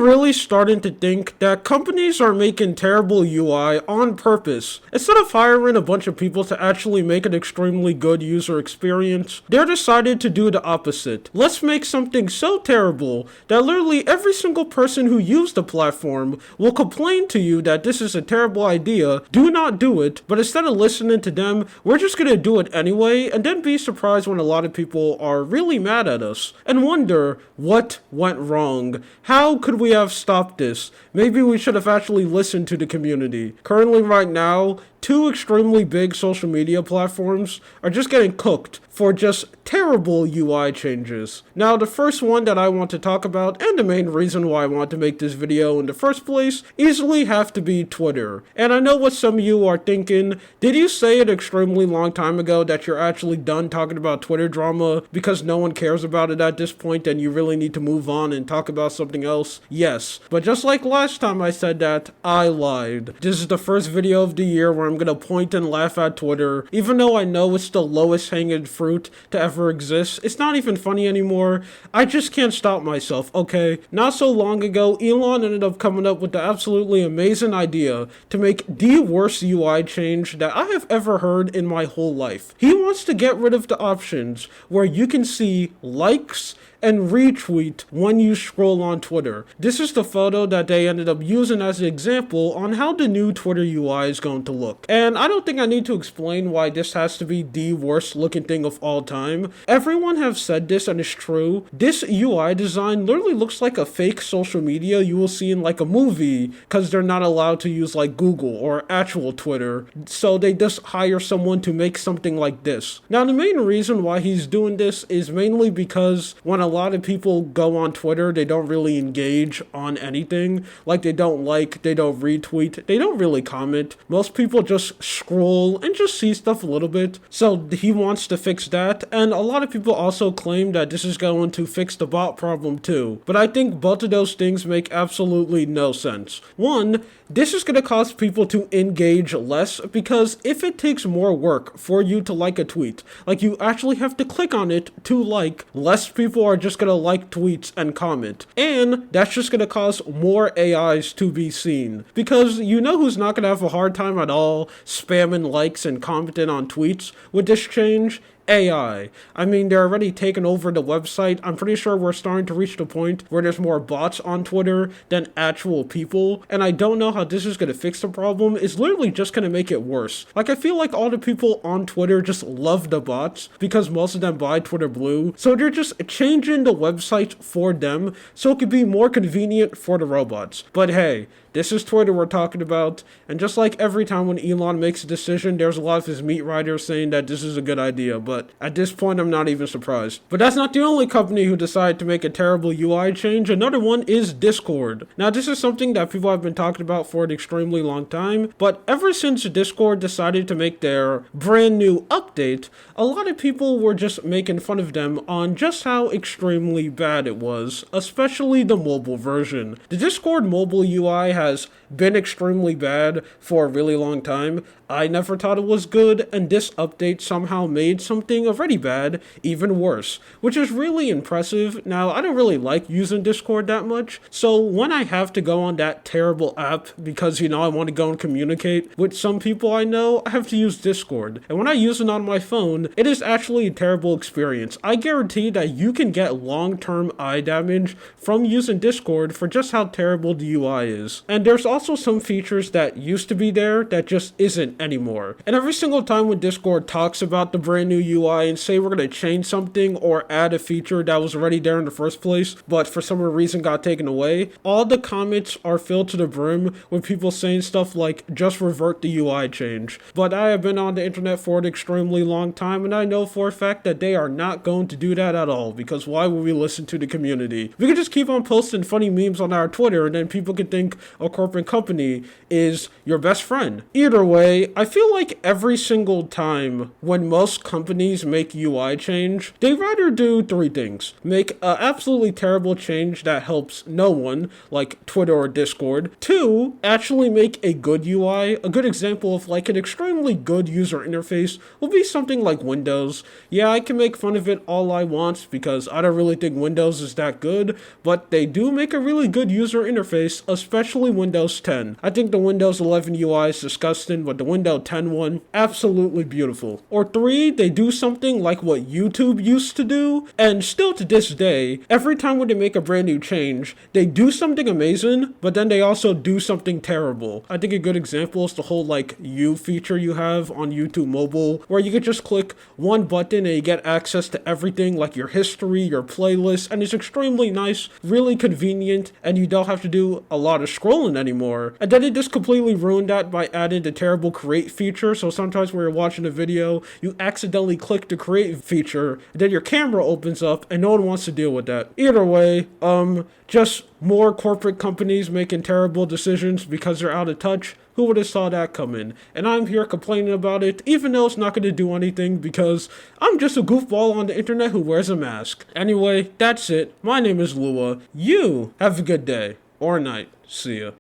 really starting to think that companies are making terrible UI on purpose. Instead of hiring a bunch of people to actually make an extremely good user experience, they're decided to do the opposite. Let's make something so terrible that literally every single person who used the platform will complain to you that this is a terrible idea, do not do it, but instead of listening to them, we're just gonna do it anyway, and then be surprised when a lot of people are really mad at us, and wonder what went wrong. How could we have stopped this? Maybe we should have actually listened to the community. Currently right now, two extremely big social media platforms are just getting cooked for just terrible UI changes. Now, the first one that I want to talk about, and the main reason why I want to make this video in the first place, easily have to be Twitter. And I know what some of you are thinking. Did you say it extremely long time ago that you're actually done talking about Twitter drama because no one cares about it at this point and you really need to move on and talk about something else? Yes. But just like last time I said that, I lied. This is the first video of the year where I'm gonna point and laugh at Twitter, even though I know it's the lowest hanging fruit to ever exist. It's not even funny anymore. I just can't stop myself, okay? Not so long ago, Elon ended up coming up with the absolutely amazing idea to make the worst UI change that I have ever heard in my whole life. He wants to get rid of the options where you can see likes and retweet when you scroll on Twitter. This is the photo that they ended up using as an example on how the new Twitter UI is going to look. And I don't think I need to explain why this has to be the worst looking thing of all time. Everyone has said this and it's true. This UI design literally looks like a fake social media you will see in like a movie because they're not allowed to use like Google or actual Twitter. So they just hire someone to make something like this. Now the main reason why he's doing this is mainly because when a lot of people go on Twitter, they don't really engage on anything. Like they don't like, they don't retweet, they don't really comment. Most people just scroll and just see stuff a little bit. So he wants to fix that. And a lot of people also claim that this is going to fix the bot problem too. But I think both of those things make absolutely no sense. One, this is going to cause people to engage less because if it takes more work for you to like a tweet, like you actually have to click on it to like, less people are just going to like tweets and comment. And that's just going to cause more AIs to be seen. Because you know who's not going to have a hard time at all spamming likes and commenting on tweets with this change? AI. I mean, they're already taking over the website. I'm pretty sure we're starting to reach the point where there's more bots on Twitter than actual people. And I don't know how this is going to fix the problem. It's literally just going to make it worse. Like, I feel like all the people on Twitter just love the bots because most of them buy Twitter Blue. So they're just changing the website for them so it could be more convenient for the robots. But hey, this is Twitter we're talking about, and just like every time when Elon makes a decision, there's a lot of his meat riders saying that this is a good idea, but at this point I'm not even surprised. But that's not the only company who decided to make a terrible UI change. Another one is Discord. Now this is something that people have been talking about for an extremely long time, but ever since Discord decided to make their brand new update, a lot of people were just making fun of them on just how extremely bad it was, especially the mobile version. The Discord mobile UI has been extremely bad for a really long time. I never thought it was good, and this update somehow made something already bad even worse, which is really impressive. Now, I don't really like using Discord that much, so when I have to go on that terrible app because, I want to go and communicate with some people I know, I have to use Discord. And when I use it on my phone, it is actually a terrible experience. I guarantee that you can get long-term eye damage from using Discord for just how terrible the UI is. And there's also some features that used to be there that just isn't anymore. And every single time when Discord talks about the brand new UI and say we're going to change something or add a feature that was already there in the first place, but for some reason got taken away, all the comments are filled to the brim with people saying stuff like, just revert the UI change. But I have been on the internet for an extremely long time, and I know for a fact that they are not going to do that at all, because why would we listen to the community? We could just keep on posting funny memes on our Twitter, and then people could think, a corporate company is your best friend. Either way, I feel like every single time when most companies make UI change, they rather do three things. Make an absolutely terrible change that helps no one, like Twitter or Discord. Two, actually make a good UI. A good example of like an extremely good user interface will be something like Windows. Yeah, I can make fun of it all I want because I don't really think Windows is that good, but they do make a really good user interface, especially Windows 10. I think the Windows 11 UI is disgusting, but the Windows 10 one, absolutely beautiful. Or three, they do something like what YouTube used to do, and still to this day, every time when they make a brand new change, they do something amazing, but then they also do something terrible. I think a good example is the whole like You feature you have on YouTube mobile, where you can just click one button and you get access to everything like your history, your playlist, and it's extremely nice, really convenient, and you don't have to do a lot of scrolling anymore. And then it just completely ruined that by adding the terrible create feature, so sometimes when you're watching a video, you accidentally click the create feature, and then your camera opens up, and no one wants to deal with that. Either way, just more corporate companies making terrible decisions because they're out of touch. Who would have saw that coming? And I'm here complaining about it, even though it's not going to do anything because I'm just a goofball on the internet who wears a mask. Anyway, that's it. My name is Lua. You have a good day or night. See ya.